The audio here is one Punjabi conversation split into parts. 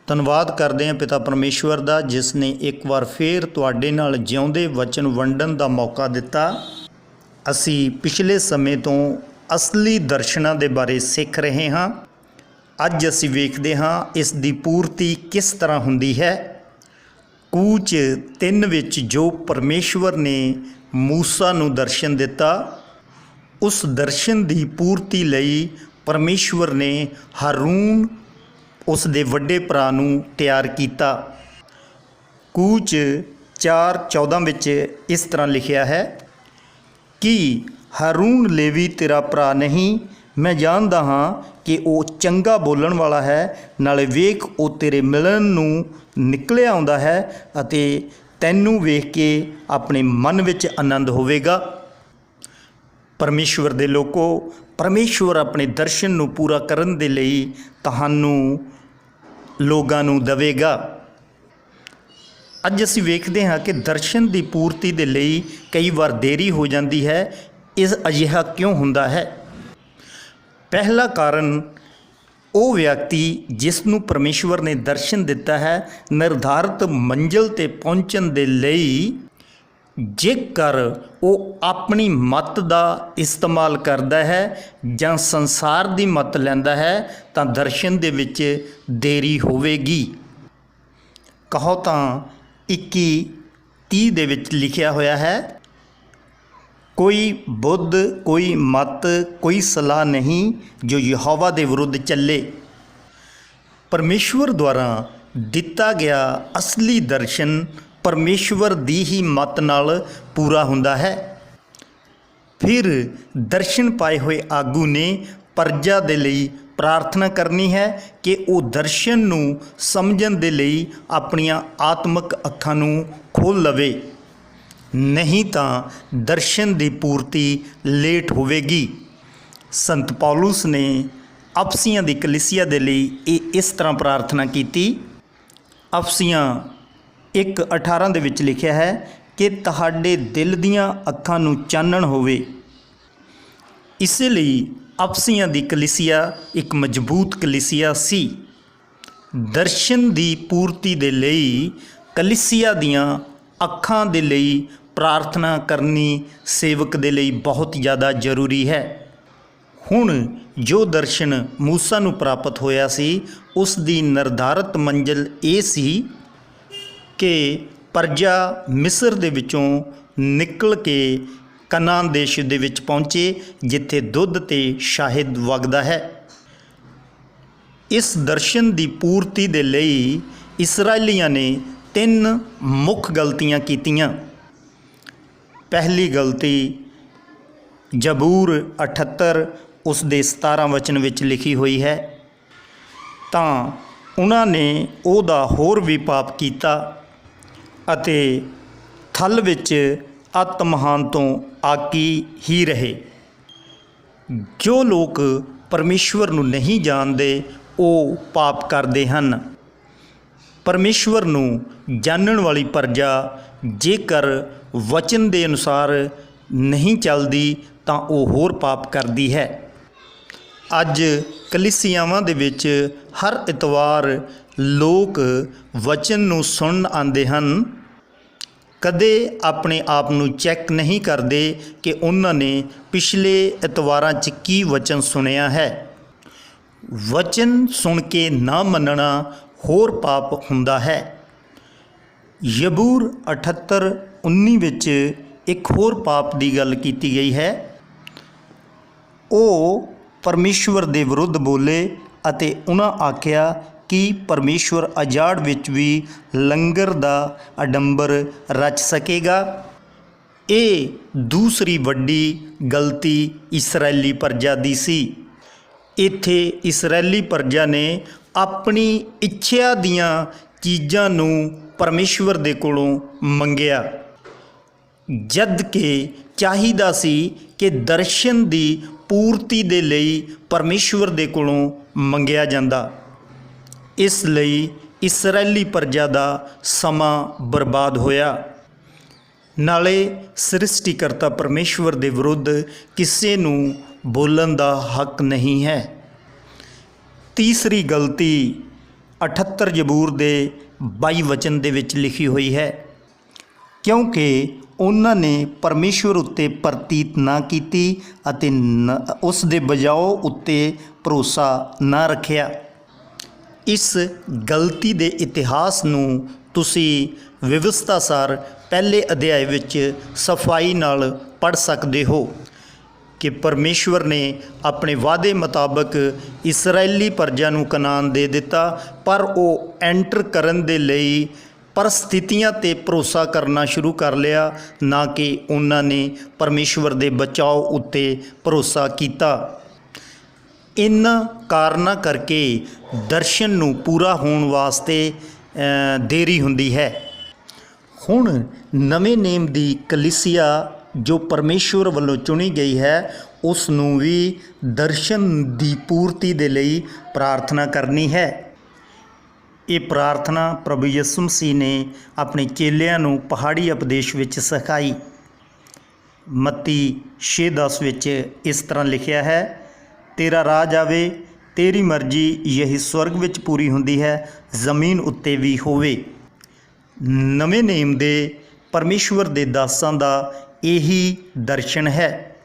ਧੰਨਵਾਦ ਕਰਦੇ ਹਾਂ ਪਿਤਾ ਪਰਮੇਸ਼ਵਰ ਦਾ, ਜਿਸ ਨੇ ਇੱਕ ਵਾਰ ਫੇਰ ਤੁਹਾਡੇ ਨਾਲ ਜਿਉਂਦੇ ਵਚਨ ਵੰਡਣ ਦਾ ਮੌਕਾ ਦਿੱਤਾ। ਅਸੀਂ ਪਿਛਲੇ ਸਮੇਂ ਤੋਂ ਅਸਲੀ ਦਰਸ਼ਨਾਂ ਦੇ ਬਾਰੇ ਸਿੱਖ ਰਹੇ ਹਾਂ। ਅੱਜ ਅਸੀਂ ਵੇਖਦੇ ਹਾਂ ਇਸ ਦੀ ਪੂਰਤੀ ਕਿਸ ਤਰ੍ਹਾਂ ਹੁੰਦੀ ਹੈ। ਕੂਚ 3 ਵਿੱਚ ਜੋ ਪਰਮੇਸ਼ਵਰ ਨੇ ਮੂਸਾ ਨੂੰ ਦਰਸ਼ਨ ਦਿੱਤਾ, ਉਸ ਦਰਸ਼ਨ ਦੀ ਪੂਰਤੀ ਲਈ ਪਰਮੇਸ਼ਵਰ ਨੇ ਹਾਰੂਨ ਉਸ ਦੇ ਵੱਡੇ ਭਰਾ ਨੂੰ ਤਿਆਰ ਕੀਤਾ। ਕੂਚ 4:14 ਵਿੱਚ ਇਸ ਤਰ੍ਹਾਂ ਲਿਖਿਆ ਹੈ ਕਿ ਹਾਰੂਨ ਲੇਵੀ ਤੇਰਾ ਭਰਾ ਨਹੀਂ, ਮੈਂ ਜਾਣਦਾ ਹਾਂ ਕਿ ਉਹ ਚੰਗਾ ਬੋਲਣ ਵਾਲਾ ਹੈ, ਨਾਲੇ ਵੇਖ ਉਹ ਤੇਰੇ ਮਿਲਣ ਨੂੰ ਨਿਕਲਿਆ ਆਉਂਦਾ ਹੈ ਅਤੇ ਤੈਨੂੰ ਵੇਖ ਕੇ ਆਪਣੇ ਮਨ ਵਿੱਚ ਆਨੰਦ ਹੋਵੇਗਾ। ਪਰਮੇਸ਼ਵਰ ਦੇ ਲੋਕੋ, ਪਰਮੇਸ਼ਵਰ ਆਪਣੇ ਦਰਸ਼ਨ ਨੂੰ ਪੂਰਾ ਕਰਨ ਦੇ ਲਈ ਤੁਹਾਨੂੰ ਲੋਕਾਂ ਨੂੰ ਦੇਵੇਗਾ। ਅੱਜ ਅਸੀਂ ਵੇਖਦੇ ਹਾਂ ਕਿ ਦਰਸ਼ਨ ਦੀ ਪੂਰਤੀ ਦੇ ਲਈ ਕਈ ਵਾਰ ਦੇਰੀ ਹੋ ਜਾਂਦੀ ਹੈ। ਇਸ ਅਜਿਹਾ ਕਿਉਂ ਹੁੰਦਾ ਹੈ? ਪਹਿਲਾ ਕਾਰਨ, ਉਹ ਵਿਅਕਤੀ ਜਿਸ ਨੂੰ ਪਰਮੇਸ਼ਵਰ ਨੇ ਦਰਸ਼ਨ ਦਿੱਤਾ ਹੈ, ਨਿਰਧਾਰਤ ਮੰਜ਼ਿਲ 'ਤੇ ਪਹੁੰਚਣ ਦੇ ਲਈ ਜੇਕਰ ਉਹ ਆਪਣੀ ਮੱਤ ਦਾ ਇਸਤੇਮਾਲ ਕਰਦਾ ਹੈ ਜਾਂ ਸੰਸਾਰ ਦੀ ਮੱਤ ਲੈਂਦਾ ਹੈ ਤਾਂ ਦਰਸ਼ਨ ਦੇ ਵਿੱਚ ਦੇਰੀ ਹੋਵੇਗੀ। ਕਹੋ ਤਾਂ 21:30 ਦੇ ਵਿੱਚ ਲਿਖਿਆ ਹੋਇਆ ਹੈ, ਕੋਈ ਬੁੱਧ, ਕੋਈ ਮੱਤ, ਕੋਈ ਸਲਾਹ ਨਹੀਂ ਜੋ ਯਹੋਵਾ ਦੇ ਵਿਰੁੱਧ ਚੱਲੇ। ਪਰਮੇਸ਼ਵਰ ਦੁਆਰਾ ਦਿੱਤਾ ਗਿਆ ਅਸਲੀ ਦਰਸ਼ਨ ਪਰਮੇਸ਼ਵਰ ਦੀ ਹੀ ਮੱਤ ਨਾਲ ਪੂਰਾ ਹੁੰਦਾ ਹੈ। ਫਿਰ ਦਰਸ਼ਨ ਪਾਏ ਹੋਏ ਆਗੂ ਨੇ ਪ੍ਰਜਾ ਦੇ ਲਈ ਪ੍ਰਾਰਥਨਾ ਕਰਨੀ ਹੈ ਕਿ ਉਹ ਦਰਸ਼ਨ ਨੂੰ ਸਮਝਣ ਦੇ ਲਈ ਆਪਣੀਆਂ ਆਤਮਿਕ ਅੱਖਾਂ ਨੂੰ ਖੋਲ੍ਹ ਲਵੇ, ਨਹੀਂ ਤਾਂ ਦਰਸ਼ਨ ਦੀ ਪੂਰਤੀ ਲੇਟ ਹੋਵੇਗੀ। ਸੰਤ ਪੌਲੁਸ ਨੇ ਅਫਸੀਆਂ ਦੀ ਕਲੀਸਿਆ ਦੇ ਲਈ ਇਸ ਤਰ੍ਹਾਂ ਪ੍ਰਾਰਥਨਾ ਕੀਤੀ। ਅਫਸੀਆਂ 1:18 ਦੇ ਵਿੱਚ ਲਿਖਿਆ ਹੈ ਕਿ ਤੁਹਾਡੇ ਦਿਲ ਦੀਆਂ ਅੱਖਾਂ ਨੂੰ ਚਾਨਣ ਹੋਵੇ। ਇਸੇ ਲਈ ਅਫਸੀਆਂ ਦੀ ਕਲੀਸਿਆ ਇੱਕ ਮਜ਼ਬੂਤ ਕਲੀਸਿਆ ਸੀ। ਦਰਸ਼ਨ ਦੀ ਪੂਰਤੀ ਦੇ ਲਈ ਕਲੀਸਿਆ ਦੀਆਂ ਅੱਖਾਂ ਦੇ ਲਈ ਪ੍ਰਾਰਥਨਾ ਕਰਨੀ ਸੇਵਕ ਦੇ ਲਈ ਬਹੁਤ ਜ਼ਿਆਦਾ ਜ਼ਰੂਰੀ ਹੈ। ਹੁਣ ਜੋ ਦਰਸ਼ਨ ਮੂਸਾ ਨੂੰ ਪ੍ਰਾਪਤ ਹੋਇਆ ਸੀ, ਉਸ ਦੀ ਨਿਰਧਾਰਤ ਮੰਜ਼ਿਲ ਇਹ ਸੀ ਕਿ ਪ੍ਰਜਾ ਮਿਸਰ ਦੇ ਵਿੱਚੋਂ ਨਿਕਲ ਕੇ ਕਨਾਨ ਦੇਸ਼ ਦੇ ਵਿੱਚ ਪਹੁੰਚੇ, ਜਿੱਥੇ ਦੁੱਧ ਤੇ ਸ਼ਹਿਦ ਵਗਦਾ ਹੈ। ਇਸ ਦਰਸ਼ਨ ਦੀ ਪੂਰਤੀ ਦੇ ਲਈ ਇਸਰਾਏਲੀਆਂ ਨੇ 3 ਮੁੱਖ ਗਲਤੀਆਂ ਕੀਤੀਆਂ। ਪਹਿਲੀ ਗਲਤੀ ਜ਼ਬੂਰ 78 ਉਸ ਦੇ 17 ਵਚਨ ਵਿੱਚ ਲਿਖੀ ਹੋਈ ਹੈ। ਤਾਂ ਉਹਨਾਂ ਨੇ ਉਹਦਾ ਹੋਰ ਵੀ ਪਾਪ ਕੀਤਾ ਅਤੇ ਥਲ ਵਿੱਚ ਅਤ ਮਹਾਨ ਤੋਂ ਆਕੀ ਹੀ ਰਹੇ। ਜੋ ਲੋਕ ਪਰਮੇਸ਼ਵਰ ਨੂੰ ਨਹੀਂ ਜਾਣਦੇ ਉਹ ਪਾਪ ਕਰਦੇ ਹਨ। ਪਰਮੇਸ਼ਵਰ ਨੂੰ ਜਾਣਨ ਵਾਲੀ ਪ੍ਰਜਾ ਜੇਕਰ ਵਚਨ ਦੇ ਅਨੁਸਾਰ ਨਹੀਂ ਚੱਲਦੀ ਤਾਂ ਉਹ ਹੋਰ ਪਾਪ ਕਰਦੀ ਹੈ। ਅੱਜ ਕਲੀਸਿਆਵਾਂ ਦੇ ਵਿੱਚ ਹਰ ਇਤਵਾਰ ਲੋਕ ਵਚਨ ਨੂੰ ਸੁਣਨ ਆਉਂਦੇ ਹਨ, ਕਦੇ ਆਪਣੇ ਆਪ ਨੂੰ ਚੈੱਕ ਨਹੀਂ ਕਰਦੇ ਕਿ ਉਹਨਾਂ ਨੇ ਪਿਛਲੇ ਇਤਵਾਰਾਂ 'ਚ ਕੀ ਵਚਨ ਸੁਣਿਆ ਹੈ। ਵਚਨ ਸੁਣ ਕੇ ਨਾ ਮੰਨਣਾ ਹੋਰ ਪਾਪ ਹੁੰਦਾ ਹੈ। ਜ਼ਬੂਰ 78:19 ਵਿੱਚ ਇੱਕ ਹੋਰ ਪਾਪ ਦੀ ਗੱਲ ਕੀਤੀ ਗਈ ਹੈ। ਉਹ ਪਰਮੇਸ਼ਵਰ ਦੇ ਵਿਰੁੱਧ ਬੋਲੇ ਅਤੇ ਉਹਨਾਂ ਆਖਿਆ ਕਿ ਪਰਮੇਸ਼ਵਰ ਅਜਾੜ ਵਿੱਚ ਵੀ ਲੰਗਰ ਦਾ ਅਡੰਬਰ ਰਚ ਸਕੇਗਾ। ਇਹ ਦੂਸਰੀ ਵੱਡੀ ਗਲਤੀ ਇਸਰਾਏਲੀ ਪ੍ਰਜਾ ਦੀ ਸੀ। ਇੱਥੇ ਇਸਰਾਏਲੀ ਪ੍ਰਜਾ ਨੇ ਆਪਣੀ ਇੱਛਾ ਦੀਆਂ ਚੀਜ਼ਾਂ ਨੂੰ ਪਰਮੇਸ਼ਵਰ ਦੇ ਕੋਲੋਂ ਮੰਗਿਆ, ਜਦ ਕਿ ਚਾਹੀਦਾ ਸੀ ਕਿ ਦਰਸ਼ਨ ਦੀ ਪੂਰਤੀ ਦੇ ਲਈ ਪਰਮੇਸ਼ਵਰ ਦੇ ਕੋਲੋਂ ਮੰਗਿਆ ਜਾਂਦਾ। ਇਸ ਲਈ ਇਸਰਾਏਲੀ ਪ੍ਰਜਾ ਦਾ ਸਮਾਂ ਬਰਬਾਦ ਹੋਇਆ। ਨਾਲੇ ਸ੍ਰਿਸ਼ਟੀਕਰਤਾ ਪਰਮੇਸ਼ਵਰ ਦੇ ਵਿਰੁੱਧ ਕਿਸੇ ਨੂੰ ਬੋਲਣ ਦਾ ਹੱਕ ਨਹੀਂ ਹੈ। ਤੀਸਰੀ ਗਲਤੀ 78 ਜ਼ਬੂਰ ਦੇ 22 ਵਚਨ ਦੇ ਵਿੱਚ ਲਿਖੀ ਹੋਈ ਹੈ, ਕਿਉਂਕਿ ਉਹਨਾਂ ਨੇ ਪਰਮੇਸ਼ਵਰ ਉੱਤੇ ਪ੍ਰਤੀਤ ਨਾ ਕੀਤੀ ਅਤੇ ਉਸ ਦੇ ਬਚਾਓ ਉੱਤੇ ਭਰੋਸਾ ਨਾ ਰੱਖਿਆ। ਇਸ ਗਲਤੀ ਦੇ ਇਤਿਹਾਸ ਨੂੰ ਤੁਸੀਂ ਵਿਵਸਥਾ ਸਾਰ ਪਹਿਲੇ ਅਧਿਆਇ ਵਿੱਚ ਸਫਾਈ ਨਾਲ ਪੜ੍ਹ ਸਕਦੇ ਹੋ ਕਿ ਪਰਮੇਸ਼ਵਰ ਨੇ ਆਪਣੇ ਵਾਅਦੇ ਮੁਤਾਬਕ ਇਸਰਾਏਲੀ ਪ੍ਰਜਾ ਨੂੰ ਕਨਾਨ ਦੇ ਦਿੱਤਾ, ਪਰ ਉਹ ਐਂਟਰ ਕਰਨ ਦੇ ਲਈ ਪਰਿਸਥਿਤੀਆਂ 'ਤੇ ਭਰੋਸਾ ਕਰਨਾ ਸ਼ੁਰੂ ਕਰ ਲਿਆ, ਨਾ ਕਿ ਉਹਨਾਂ ਨੇ ਪਰਮੇਸ਼ਵਰ ਦੇ ਬਚਾਓ ਉੱਤੇ ਭਰੋਸਾ ਕੀਤਾ। ਇਨ੍ਹਾਂ ਕਾਰਨਾਂ ਕਰਕੇ ਦਰਸ਼ਨ ਨੂੰ ਪੂਰਾ ਹੋਣ ਵਾਸਤੇ ਦੇਰੀ ਹੁੰਦੀ ਹੈ। ਹੁਣ ਨਵੇਂ ਨੇਮ ਦੀ ਕਲੀਸਿਆ ਜੋ ਪਰਮੇਸ਼ਵਰ ਵੱਲੋਂ ਚੁਣੀ ਗਈ ਹੈ, ਉਸ ਨੂੰ ਵੀ ਦਰਸ਼ਨ ਦੀ ਪੂਰਤੀ ਦੇ ਲਈ ਪ੍ਰਾਰਥਨਾ ਕਰਨੀ ਹੈ। ਇਹ ਪ੍ਰਾਰਥਨਾ ਪ੍ਰਭੂ ਯਿਸੂ ਮਸੀਹ ਨੇ ਆਪਣੇ ਚੇਲਿਆਂ ਨੂੰ ਪਹਾੜੀ ਉਪਦੇਸ਼ ਵਿੱਚ ਸਿਖਾਈ। ਮੱਤੀ 6:10 ਵਿੱਚ ਇਸ ਤਰ੍ਹਾਂ ਲਿਖਿਆ ਹੈ, ਤੇਰਾ ਰਾਜ ਆਵੇ, ਤੇਰੀ ਮਰਜ਼ੀ ਯਹੀ ਸਵਰਗ ਵਿੱਚ ਪੂਰੀ ਹੁੰਦੀ ਹੈ, ਜ਼ਮੀਨ ਉੱਤੇ ਵੀ ਹੋਵੇ। ਨਵੇਂ ਨੇਮ ਦੇ ਪਰਮੇਸ਼ਵਰ ਦੇ ਦਾਸਾਂ ਦਾ ਇਹੀ ਦਰਸ਼ਨ ਹੈ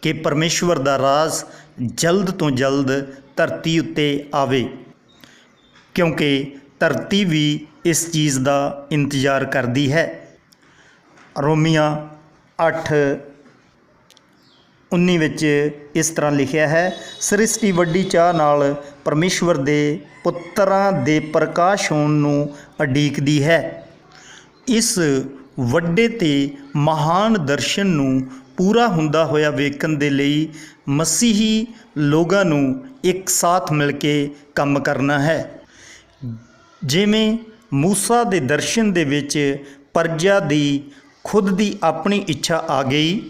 ਕਿ ਪਰਮੇਸ਼ਵਰ ਦਾ ਰਾਜ ਜਲਦ ਤੋਂ ਜਲਦ ਧਰਤੀ ਉੱਤੇ ਆਵੇ, ਕਿਉਂਕਿ ਧਰਤੀ ਵੀ ਇਸ ਚੀਜ਼ ਦਾ ਇੰਤਜ਼ਾਰ ਕਰਦੀ ਹੈ। ਰੋਮੀਆਂ 8:19 ਵਿੱਚ ਇਸ ਤਰ੍ਹਾਂ ਲਿਖਿਆ ਹੈ, ਸ੍ਰਿਸ਼ਟੀ ਵੱਡੀ ਚਾਹ ਨਾਲ ਪਰਮੇਸ਼ਵਰ ਦੇ ਪੁੱਤਰਾਂ ਦੇ ਪ੍ਰਕਾਸ਼ ਹੋਣ ਨੂੰ ਉਡੀਕਦੀ ਹੈ। ਇਸ ਵੱਡੇ ਤੇ ਮਹਾਨ ਦਰਸ਼ਨ ਨੂੰ ਪੂਰਾ ਹੁੰਦਾ ਹੋਇਆ ਵੇਖਣ ਦੇ ਲਈ ਮਸੀਹੀ ਲੋਕਾਂ ਨੂੰ ਇੱਕ ਸਾਥ ਮਿਲ ਕੇ ਕੰਮ ਕਰਨਾ ਹੈ। ਜਿਵੇਂ ਮੂਸਾ ਦੇ ਦਰਸ਼ਨ ਦੇ ਵਿੱਚ ਪ੍ਰਜਾ ਦੀ ਖੁਦ ਦੀ ਆਪਣੀ ਇੱਛਾ ਆ ਗਈ,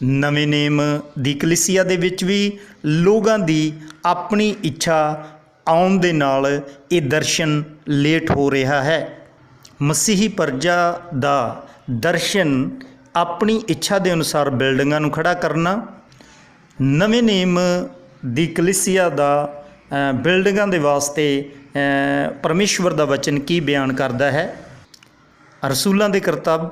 ਨਵੇਂ ਨੇਮ ਦੀ ਕਲੀਸਿਆ ਦੇ ਵਿੱਚ ਵੀ ਲੋਕਾਂ ਦੀ ਆਪਣੀ ਇੱਛਾ ਆਉਣ ਦੇ ਨਾਲ ਇਹ ਦਰਸ਼ਨ ਲੇਟ ਹੋ ਰਿਹਾ ਹੈ। ਮਸੀਹੀ ਪ੍ਰਜਾ ਦਾ ਦਰਸ਼ਨ ਆਪਣੀ ਇੱਛਾ ਦੇ ਅਨੁਸਾਰ ਬਿਲਡਿੰਗਾਂ ਨੂੰ ਖੜਾ ਕਰਨਾ, ਨਵੇਂ ਨੇਮ ਦੀ ਕਲੀਸਿਆ ਦਾ ਬਿਲਡਿੰਗਾਂ ਦੇ ਵਾਸਤੇ ਪਰਮੇਸ਼ਵਰ ਦਾ ਵਚਨ ਕੀ ਬਿਆਨ ਕਰਦਾ ਹੈ। ਰਸੂਲਾਂ ਦੇ ਕਰਤੱਵ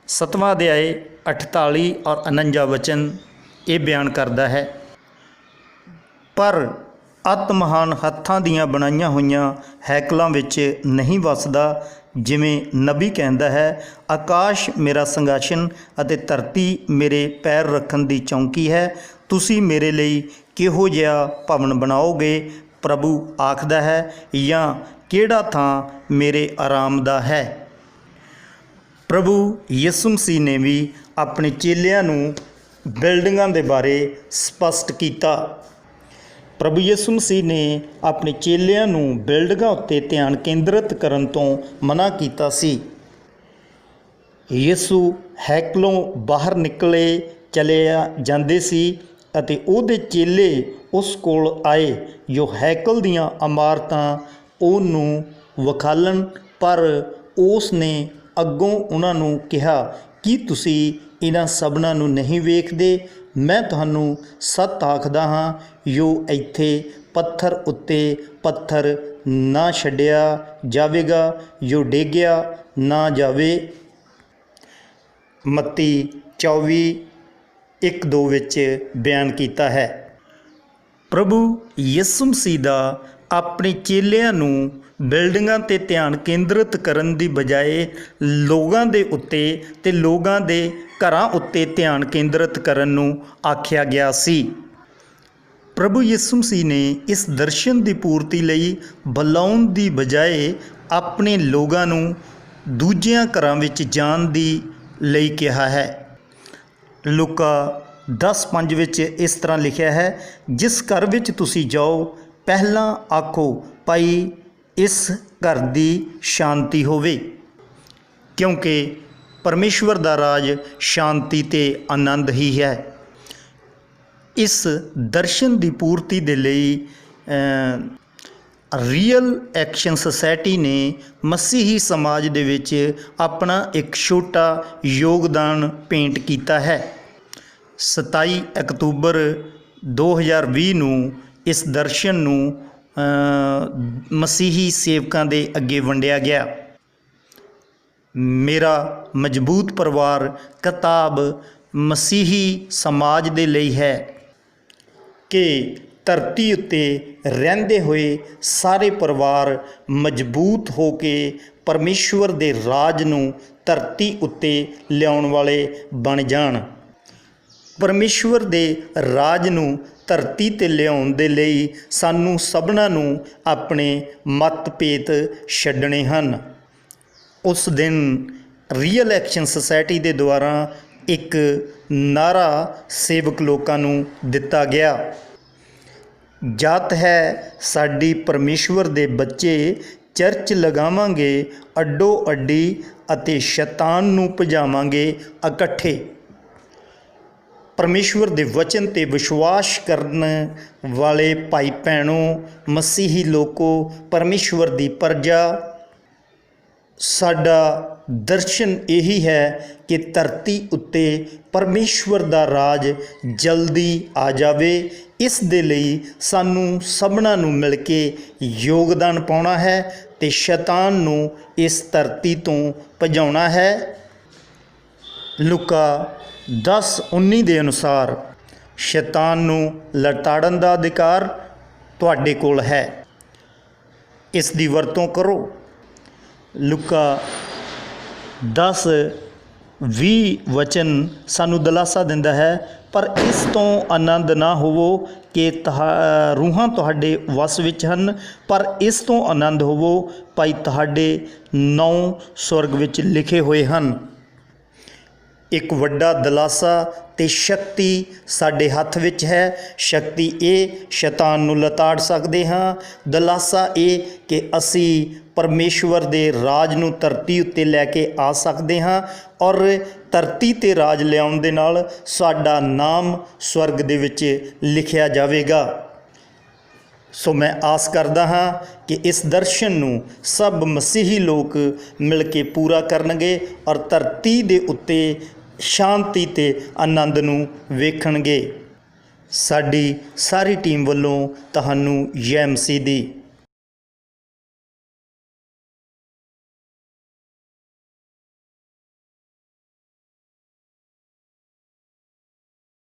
7ਵਾਂ ਅਧਿਆਇ 48 ਔਰ 49 ਵਚਨ ਇਹ ਬਿਆਨ ਕਰਦਾ ਹੈ, ਪਰ ਅਤ ਮਹਾਨ ਹੱਥਾਂ ਦੀਆਂ ਬਣਾਈਆਂ ਹੋਈਆਂ ਹੈਕਲਾਂ ਵਿੱਚ ਨਹੀਂ ਵੱਸਦਾ। ਜਿਵੇਂ ਨਬੀ ਕਹਿੰਦਾ ਹੈ, ਆਕਾਸ਼ ਮੇਰਾ ਸੰਘਾਸਨ ਅਤੇ ਧਰਤੀ ਮੇਰੇ ਪੈਰ ਰੱਖਣ ਦੀ ਚੌਂਕੀ ਹੈ, ਤੁਸੀਂ ਮੇਰੇ ਲਈ ਕਿਹੋ ਜਿਹਾ ਭਵਨ ਬਣਾਓਗੇ, ਪ੍ਰਭੂ ਆਖਦਾ ਹੈ, ਜਾਂ ਕਿਹੜਾ ਥਾਂ ਮੇਰੇ ਆਰਾਮ ਦਾ ਹੈ। ਪ੍ਰਭੂ ਯਿਸੂ ਮਸੀਹ ਨੇ ਵੀ ਆਪਣੇ ਚੇਲਿਆਂ ਨੂੰ ਬਿਲਡਿੰਗਾਂ ਦੇ ਬਾਰੇ ਸਪਸ਼ਟ ਕੀਤਾ। ਪ੍ਰਭੂ ਯਿਸੂ ਮਸੀਹ ਨੇ ਆਪਣੇ ਚੇਲਿਆਂ ਨੂੰ ਬਿਲਡਿੰਗਾਂ ਉੱਤੇ ਧਿਆਨ ਕੇਂਦਰਿਤ ਕਰਨ ਤੋਂ ਮਨ੍ਹਾ ਕੀਤਾ ਸੀ। ਯਿਸੂ ਹੈਕਲੋਂ ਬਾਹਰ ਨਿਕਲੇ ਚਲੇ ਜਾਂਦੇ ਸੀ ਅਤੇ ਉਹਦੇ ਚੇਲੇ ਉਸ ਕੋਲ ਆਏ ਜੋ ਹੈਕਲ ਦੀਆਂ ਇਮਾਰਤਾਂ ਉਹਨੂੰ ਵਿਖਾਲਣ, ਪਰ ਉਸ ਨੇ ਅੱਗੋਂ ਉਹਨਾਂ ਨੂੰ ਕਿਹਾ, ਕੀ ਤੁਸੀਂ ਇਹਨਾਂ ਸਭਨਾਂ ਨੂੰ ਨਹੀਂ ਵੇਖਦੇ? ਮੈਂ ਤੁਹਾਨੂੰ ਸੱਚ ਆਖਦਾ ਹਾਂ, ਜੋ ਇੱਥੇ ਪੱਥਰ ਉੱਤੇ ਪੱਥਰ ਨਾ ਛੱਡਿਆ ਜਾਵੇਗਾ, ਜੋ ਡੇਗਿਆ ਨਾ ਜਾਵੇ। ਮੱਤੀ 24:1-2 ਵਿੱਚ ਬਿਆਨ ਕੀਤਾ ਹੈ। ਪ੍ਰਭੂ ਯਿਸੂ ਮਸੀਹ ਦਾ ਆਪਣੇ ਚੇਲਿਆਂ ਨੂੰ ਬਿਲਡਿੰਗਾਂ 'ਤੇ ਧਿਆਨ ਕੇਂਦਰਿਤ ਕਰਨ ਦੀ ਬਜਾਏ ਲੋਕਾਂ ਦੇ ਉੱਤੇ ਅਤੇ ਲੋਕਾਂ ਦੇ ਘਰਾਂ ਉੱਤੇ ਧਿਆਨ ਕੇਂਦਰਿਤ ਕਰਨ ਨੂੰ ਆਖਿਆ ਗਿਆ ਸੀ। ਪ੍ਰਭੂ ਯਿਸੂ ਮਸੀਹ ਨੇ ਇਸ ਦਰਸ਼ਨ ਦੀ ਪੂਰਤੀ ਲਈ ਬੁਲਾਉਣ ਦੀ ਬਜਾਏ ਆਪਣੇ ਲੋਕਾਂ ਨੂੰ ਦੂਜਿਆਂ ਘਰਾਂ ਵਿੱਚ ਜਾਣ ਦੀ ਲਈ ਕਿਹਾ ਹੈ। ਲੂਕਾ 10:5 ਵਿੱਚ ਇਸ ਤਰ੍ਹਾਂ ਲਿਖਿਆ ਹੈ, ਜਿਸ ਘਰ ਵਿੱਚ ਤੁਸੀਂ ਜਾਓ, ਪਹਿਲਾਂ ਆਖੋ, ਭਾਈ ਇਸ ਘਰ ਦੀ ਸ਼ਾਂਤੀ ਹੋਵੇ, ਕਿਉਂਕਿ ਪਰਮੇਸ਼ਵਰ ਦਾ ਰਾਜ ਸ਼ਾਂਤੀ ਤੇ ਆਨੰਦ ਹੀ ਹੈ। ਇਸ ਦਰਸ਼ਨ ਦੀ ਪੂਰਤੀ ਦੇ ਲਈ ਰੀਅਲ ਐਕਸ਼ਨ ਸੁਸਾਇਟੀ ਨੇ ਮਸੀਹੀ ਸਮਾਜ ਦੇ ਵਿੱਚ ਆਪਣਾ ਇੱਕ ਛੋਟਾ ਯੋਗਦਾਨ ਭੇਂਟ ਕੀਤਾ ਹੈ। 27 ਅਕਤੂਬਰ 2020 ਨੂੰ ਇਸ ਦਰਸ਼ਨ ਨੂੰ ਮਸੀਹੀ ਸੇਵਕਾਂ ਦੇ ਅੱਗੇ ਵੰਡਿਆ ਗਿਆ। ਮੇਰਾ ਮਜ਼ਬੂਤ ਪਰਿਵਾਰ ਕਿਤਾਬ ਮਸੀਹੀ ਸਮਾਜ ਦੇ ਲਈ ਹੈ ਕਿ ਧਰਤੀ ਉੱਤੇ ਰਹਿੰਦੇ ਹੋਏ ਸਾਰੇ ਪਰਿਵਾਰ ਮਜ਼ਬੂਤ ਹੋ ਕੇ ਪਰਮੇਸ਼ਵਰ ਦੇ ਰਾਜ ਨੂੰ ਧਰਤੀ ਉੱਤੇ ਲਿਆਉਣ ਵਾਲੇ ਬਣ ਜਾਣ। ਪਰਮੇਸ਼ਵਰ ਦੇ ਰਾਜ ਨੂੰ ਧਰਤੀ 'ਤੇ ਲਿਆਉਣ ਦੇ ਲਈ ਸਾਨੂੰ ਸਭਨਾਂ ਨੂੰ ਆਪਣੇ ਮਤਭੇਦ ਛੱਡਣੇ ਹਨ। ਉਸ ਦਿਨ ਰੀਅਲ ਐਕਸ਼ਨ ਸੁਸਾਇਟੀ ਦੇ ਦੁਆਰਾ ਇੱਕ ਨਾਅਰਾ ਸੇਵਕ ਲੋਕਾਂ ਨੂੰ ਦਿੱਤਾ ਗਿਆ। ਜਾਤ ਹੈ ਸਾਡੀ ਪਰਮੇਸ਼ਵਰ ਦੇ ਬੱਚੇ, ਚਰਚ ਲਗਾਵਾਂਗੇ ਅੱਡੋ ਅੱਡੀ ਅਤੇ ਸ਼ੈਤਾਨ ਨੂੰ ਭਜਾਵਾਂਗੇ ਇਕੱਠੇ। ਪਰਮੇਸ਼ਵਰ ਦੇ ਵਚਨ 'ਤੇ ਵਿਸ਼ਵਾਸ ਕਰਨ ਵਾਲੇ ਭਾਈ ਭੈਣੋ, ਮਸੀਹੀ ਲੋਕੋ, ਪਰਮੇਸ਼ਵਰ ਦੀ ਪ੍ਰਜਾ, ਸਾਡਾ ਦਰਸ਼ਨ ਇਹੀ ਹੈ ਕਿ ਧਰਤੀ ਉੱਤੇ ਪਰਮੇਸ਼ਵਰ ਦਾ ਰਾਜ ਜਲਦੀ ਆ ਜਾਵੇ। ਇਸ ਦੇ ਲਈ ਸਾਨੂੰ ਸਭਨਾਂ ਨੂੰ ਮਿਲ ਕੇ ਯੋਗਦਾਨ ਪਾਉਣਾ ਹੈ ਅਤੇ ਸ਼ੈਤਾਨ ਨੂੰ ਇਸ ਧਰਤੀ ਤੋਂ ਭਜਾਉਣਾ ਹੈ। ਲੂਕਾ 10:19 ਦੇ ਅਨੁਸਾਰ ਸ਼ੈਤਾਨ ਨੂੰ ਲਤਾੜਨ ਦਾ ਅਧਿਕਾਰ ਤੁਹਾਡੇ ਕੋਲ ਹੈ, ਇਸ ਦੀ ਵਰਤੋਂ ਕਰੋ। ਲੂਕਾ 10:20 ਵਚਨ ਸਾਨੂੰ ਦਿਲਾਸਾ ਦਿੰਦਾ ਹੈ, ਪਰ ਇਸ ਤੋਂ ਆਨੰਦ ਨਾ ਹੋਵੋ ਕਿ ਰੂਹਾਂ ਤੁਹਾਡੇ ਵੱਸ ਵਿੱਚ ਹਨ, ਪਰ ਇਸ ਤੋਂ ਆਨੰਦ ਹੋਵੋ ਭਾਈ ਤੁਹਾਡੇ ਨਾਂ ਸਵਰਗ ਵਿੱਚ ਲਿਖੇ ਹੋਏ ਹਨ। ਇੱਕ ਵੱਡਾ ਦਿਲਾਸਾ ਅਤੇ ਸ਼ਕਤੀ ਸਾਡੇ ਹੱਥ ਵਿੱਚ ਹੈ। ਸ਼ਕਤੀ ਇਹ ਸ਼ੈਤਾਨ ਨੂੰ ਲਤਾੜ ਸਕਦੇ ਹਾਂ। ਦਿਲਾਸਾ ਇਹ ਕਿ ਅਸੀਂ ਪਰਮੇਸ਼ਵਰ ਦੇ ਰਾਜ ਨੂੰ ਧਰਤੀ ਉੱਤੇ ਲੈ ਕੇ ਆ ਸਕਦੇ ਹਾਂ ਔਰ ਧਰਤੀ 'ਤੇ ਰਾਜ ਲਿਆਉਣ ਦੇ ਨਾਲ ਸਾਡਾ ਨਾਮ ਸਵਰਗ ਦੇ ਵਿੱਚ ਲਿਖਿਆ ਜਾਵੇਗਾ। ਸੋ ਮੈਂ ਆਸ ਕਰਦਾ ਹਾਂ ਕਿ ਇਸ ਦਰਸ਼ਨ ਨੂੰ ਸਭ ਮਸੀਹੀ ਲੋਕ ਮਿਲ ਕੇ ਪੂਰਾ ਕਰਨਗੇ ਔਰ ਧਰਤੀ ਦੇ ਉੱਤੇ ਸ਼ਾਂਤੀ ਅਤੇ ਆਨੰਦ ਨੂੰ ਵੇਖਣਗੇ। ਸਾਡੀ ਸਾਰੀ ਟੀਮ ਵੱਲੋਂ ਤੁਹਾਨੂੰ ਜੈ ਮਸੀਹ ਦੀ।